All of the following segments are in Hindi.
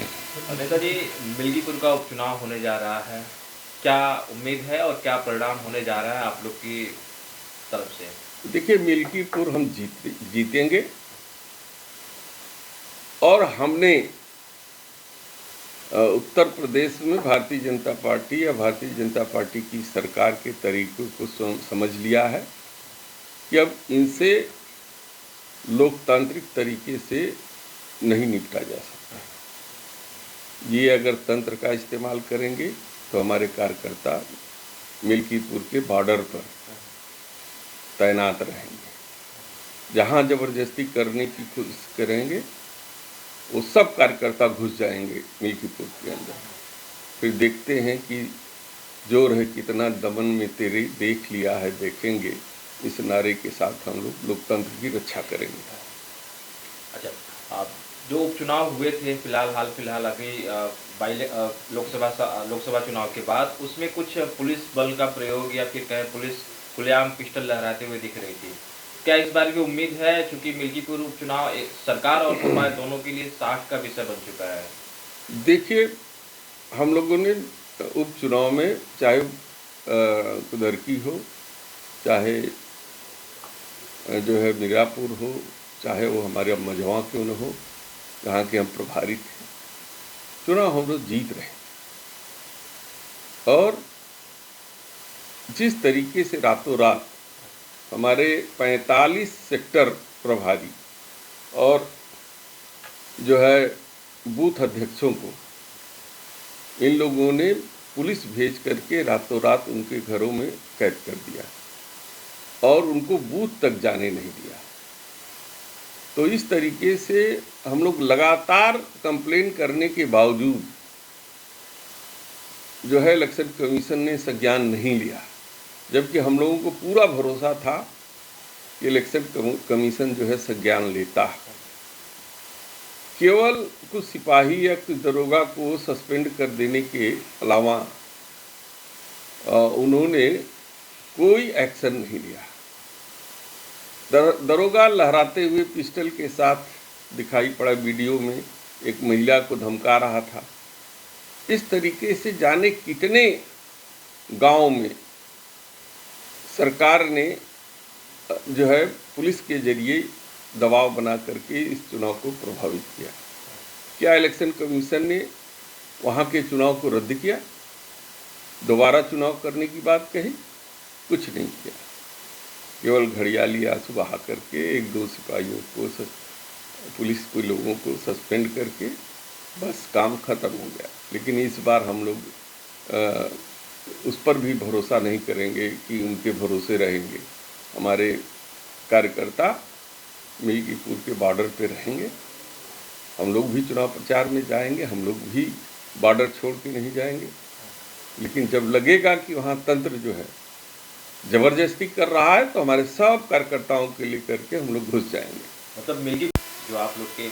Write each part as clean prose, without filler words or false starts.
नेताजी, मिल्कीपुर का उपचुनाव होने जा रहा है। क्या उम्मीद है और क्या परिणाम होने जा रहा है आप लोग की तरफ से? देखिए, मिल्कीपुर हम जीतेंगे और हमने उत्तर प्रदेश में भारतीय जनता पार्टी या भारतीय जनता पार्टी की सरकार के तरीकों को समझ लिया है कि अब इनसे लोकतांत्रिक तरीके से नहीं निपटा जा सकता। ये अगर तंत्र का इस्तेमाल करेंगे तो हमारे कार्यकर्ता मिल्कीपुर के बॉर्डर पर तैनात रहेंगे। जहां जबरदस्ती करने की कोशिश करेंगे वो सब कार्यकर्ता घुस जाएंगे मिल्कीपुर के अंदर। फिर देखते हैं कि जोर है कितना दमन में तेरे देख लिया है देखेंगे, इस नारे के साथ हम लोग लोकतंत्र की रक्षा करेंगे। अच्छा, आप जो उपचुनाव हुए थे हाल फिलहाल अभी लोकसभा चुनाव के बाद, उसमें कुछ पुलिस बल का प्रयोग या फिर कहें पुलिस खुलेआम पिस्टल लहराते हुए दिख रही थी। क्या इस बार भी उम्मीद है, चूंकि मिल्कीपुर उपचुनाव सरकार और हुमायूं दोनों के लिए साठ का विषय बन चुका है? देखिए, हम लोगों ने उपचुनाव में चाहे कुदरकी हो, चाहे जो है मिर्ज़ापुर हो, चाहे वो हमारे मझवा क्यों न हो, जहाँ के हम प्रभारी थे, चुनाव हम लोग जीत रहे। और जिस तरीके से रातों रात हमारे 45 सेक्टर प्रभारी और जो है बूथ अध्यक्षों को इन लोगों ने पुलिस भेज करके रातों रात उनके घरों में कैद कर दिया और उनको बूथ तक जाने नहीं दिया। तो इस तरीके से हम लोग लगातार कंप्लेन करने के बावजूद जो है इलेक्शन कमीशन ने संज्ञान नहीं लिया, जबकि हम लोगों को पूरा भरोसा था कि इलेक्शन कमीशन जो है संज्ञान लेता है। केवल कुछ सिपाही या कुछ दरोगा को सस्पेंड कर देने के अलावा उन्होंने कोई एक्शन नहीं लिया। दरोगा लहराते हुए पिस्टल के साथ दिखाई पड़ा वीडियो में, एक महिला को धमका रहा था। इस तरीके से जाने कितने गांव में सरकार ने जो है पुलिस के जरिए दबाव बना करके इस चुनाव को प्रभावित किया। क्या इलेक्शन कमीशन ने वहाँ के चुनाव को रद्द किया, दोबारा चुनाव करने की बात कही? कुछ नहीं किया। केवल घड़ियाली आंसू बहा करके एक दो सिपाहियों को पुलिस के लोगों को सस्पेंड करके बस काम खत्म हो गया। लेकिन इस बार हम लोग उस पर भी भरोसा नहीं करेंगे कि उनके भरोसे रहेंगे। हमारे कार्यकर्ता मिल्कीपुर के बॉर्डर पे रहेंगे। हम लोग भी चुनाव प्रचार में जाएंगे, हम लोग भी बॉर्डर छोड़ के नहीं जाएंगे। लेकिन जब लगेगा कि वहाँ तंत्र जो है जबरदस्ती कर रहा है तो हमारे सब कार्यकर्ताओं के लिए करके हम लोग घुस जाएंगे। मतलब मिल्कीपुर जो आप लोग के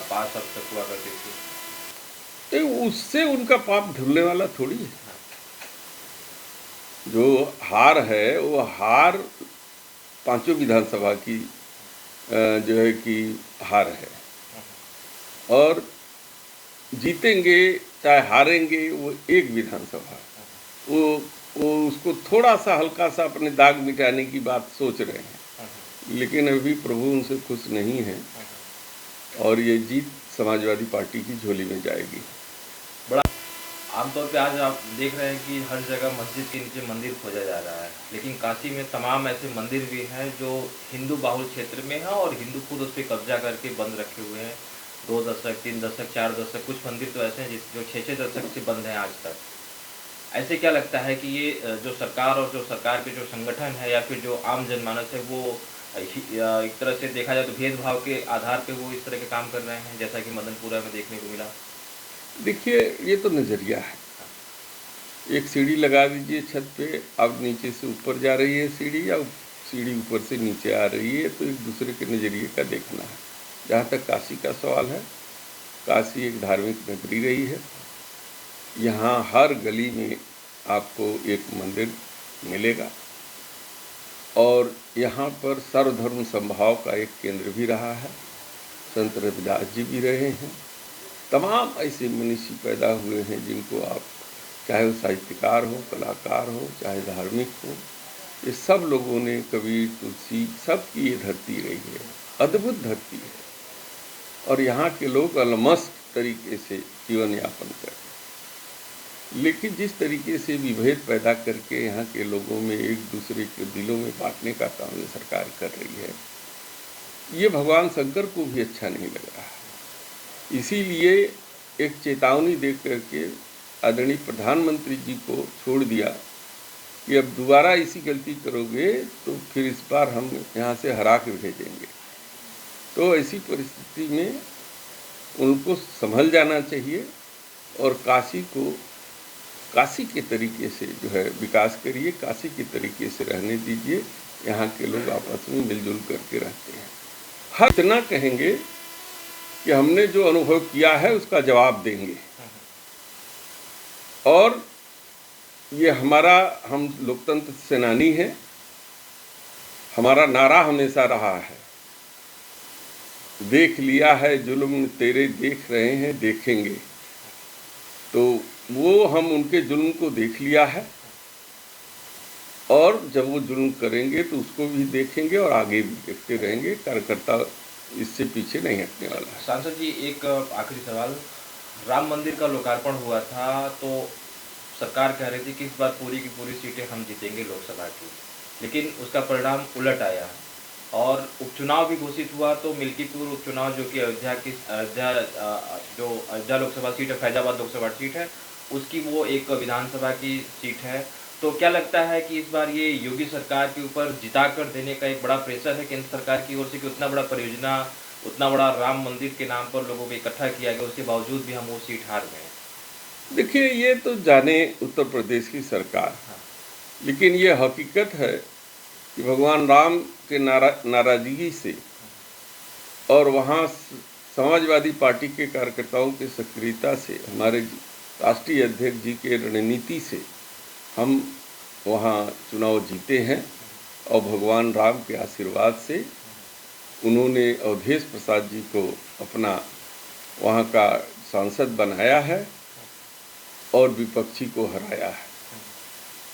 पास अब तक हुआ करती थी, तो उससे उनका पाप धुलने वाला थोड़ी है। जो हार है वो हार पांचों विधानसभा की जो है कि हार है, और जीतेंगे चाहे हारेंगे वो एक विधानसभा। वो उसको थोड़ा सा हल्का सा अपने दाग मिटाने की बात सोच रहे हैं, लेकिन अभी प्रभु उनसे खुश नहीं है और ये जीत समाजवादी पार्टी की झोली में जाएगी। बड़ा आमतौर पे आज आप देख रहे हैं कि हर जगह मस्जिद के नीचे मंदिर खोजा जा रहा है, लेकिन काशी में तमाम ऐसे मंदिर भी हैं जो हिंदू बाहुल क्षेत्र में है और हिंदू खुद उस पर कब्जा करके बंद रखे हुए हैं। 2 दशक, 3 दशक, 4 दशक, कुछ मंदिर तो ऐसे हैं जो 6-6 दशक से बंद हैं आज तक। ऐसे क्या लगता है कि ये जो सरकार और जो सरकार के जो संगठन है या फिर जो आम जनमानस है वो एक तरह से देखा जाए तो भेदभाव के आधार पे वो इस तरह के काम कर रहे हैं, जैसा कि मदनपुरा में देखने को मिला? देखिए, ये तो नज़रिया है। एक सीढ़ी लगा दीजिए छत पे, अब नीचे से ऊपर जा रही है सीढ़ी या सीढ़ी ऊपर से नीचे आ रही है, तो एक दूसरे के नज़रिए का देखना है। जहाँ तक काशी का सवाल है, काशी एक धार्मिक नगरी रही है। यहाँ हर गली में आपको एक मंदिर मिलेगा और यहाँ पर सर्वधर्म समभाव का एक केंद्र भी रहा है। संत रविदास जी भी रहे हैं तमाम ऐसे मनीषी पैदा हुए हैं जिनको आप, चाहे वो साहित्यकार हो, कलाकार हो, चाहे धार्मिक हो, ये सब लोगों ने, कबीर, तुलसी, सबकी ये धरती रही है, अद्भुत धरती है। और यहाँ के लोग अलमस्त तरीके से जीवन यापन करते हैं। लेकिन जिस तरीके से विभेद पैदा करके यहाँ के लोगों में एक दूसरे के दिलों में बांटने का काम ये सरकार कर रही है, ये भगवान शंकर को भी अच्छा नहीं लग रहा है। इसीलिए एक चेतावनी दे करके आदरणीय प्रधानमंत्री जी को छोड़ दिया कि अब दोबारा इसी गलती करोगे तो फिर इस बार हम यहाँ से हरा के भेजेंगे। तो ऐसी परिस्थिति में उनको संभल जाना चाहिए और काशी को काशी के तरीके से जो है विकास करिए, काशी के तरीके से रहने दीजिए। यहाँ के लोग आपस में मिलजुल करके रहते हैं। हर इतना कहेंगे कि हमने जो अनुभव किया है उसका जवाब देंगे, और ये हम लोकतंत्र सेनानी हैं। हमारा नारा हमेशा रहा है, देख लिया है जुल्म तेरे, देख रहे हैं देखेंगे। तो वो हम उनके जुल्म को देख लिया है, और जब वो जुल्म करेंगे तो उसको भी देखेंगे और आगे भी देखते रहेंगे। कार्यकर्ता इससे पीछे नहीं हटने वाला है। सांसद जी, एक आखिरी सवाल, राम मंदिर का लोकार्पण हुआ था तो सरकार कह रही थी कि इस बार पूरी की पूरी सीटें हम जीतेंगे लोकसभा की, लेकिन उसका परिणाम उलट आया और उपचुनाव भी घोषित हुआ। तो मिल्कीपुर उपचुनाव जो कि अयोध्या लोकसभा सीट है, फैजाबाद लोकसभा सीट है, उसकी वो एक विधानसभा की सीट है। तो क्या लगता है कि इस बार ये योगी सरकार के ऊपर जिता कर देने का एक बड़ा प्रेशर है केंद्र सरकार की ओर से कि उतना बड़ा परियोजना, उतना बड़ा राम मंदिर के नाम पर लोगों को इकट्ठा किया गया, उसके बावजूद भी हम वो सीट हार गए? देखिए, ये तो जाने उत्तर प्रदेश की सरकार, लेकिन ये हकीकत है कि भगवान राम के नाराजगी से और वहाँ समाजवादी पार्टी के कार्यकर्ताओं की सक्रियता से, हमारे राष्ट्रीय अध्यक्ष जी के रणनीति से हम वहाँ चुनाव जीते हैं। और भगवान राम के आशीर्वाद से उन्होंने अवधेश प्रसाद जी को अपना वहाँ का सांसद बनाया है और विपक्षी को हराया है।